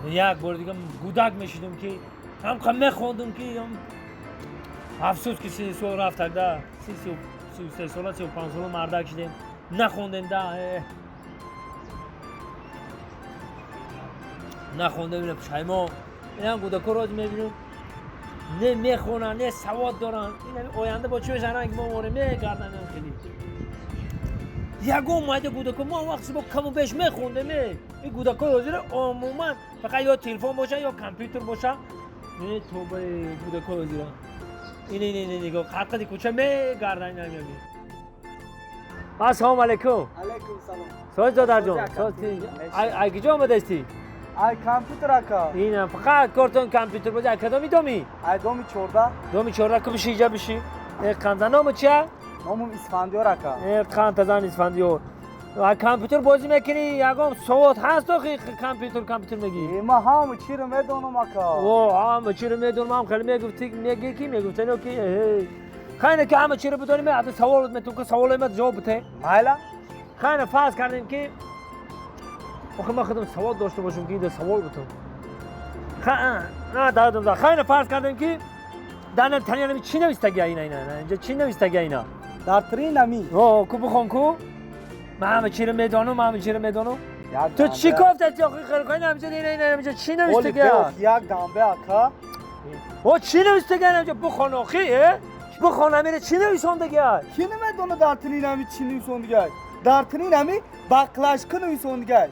یک بار دیگه گودک میشیدم که هم میخوندم که افسوس که 30 سال رفت ده 33 سال 35 سال مردک شدیم نخوندیم ده نخونده بینم پشیمان این هم گودکا راج میبینم نه میخونن نه سواد دارن این آینده با چه بشنن که ما ماره میگردن خیلی یکم اومده گودکا ما وقتی با کم و بیش میخونده این گودکا حاضر عموما فقط یا تلفن باشه یا کامپیوتر باشه نه تو با گودکا حاضر این نگاه خلقت کوچه میگردن اینا میبینی السلام علیکم علیکم سلام سوز دادر جان سوز ای کجا آمده استی ای کامپیوتر اکا اینم فقط کارتون کامپیوتر باشه کدومی دومی ای دومی 14 دومی 14 که بشی اینجا بشی قند نام چیه نامم اسفندیار اکا قند زن اسفندیار کامپیوتر بازی میکنی یگام سواد هست تو کامپیوتر میگی ما هم چی رو میدونم اکا او هم چی رو میدونم هم خیلی میگفتی میگی کی میگفتی نو کی خیلی که همه چی رو بدونیم حتی سوال میتون که سوال ما جواب بده مایلا خیلی فرض کردیم که آخه ما خودم سوال داشته باشم که این سوال بتون نه دادم خیلی فرض کردیم که در تنیا چی نوشته اینا اینجا چی نوشته اینا در ترین نمی او کو بخون کو من همه چی رو میدونم تو چی گفتی تو خیلی خیلی نمیشه اینجا چی نوشته یک دنبه اکا او چی نوشته اینجا بخون آخی بخون میره چی نوشته کی نمیدونه در ترین نمی چی نوشته در ترین نمی بقلاشکه نوشته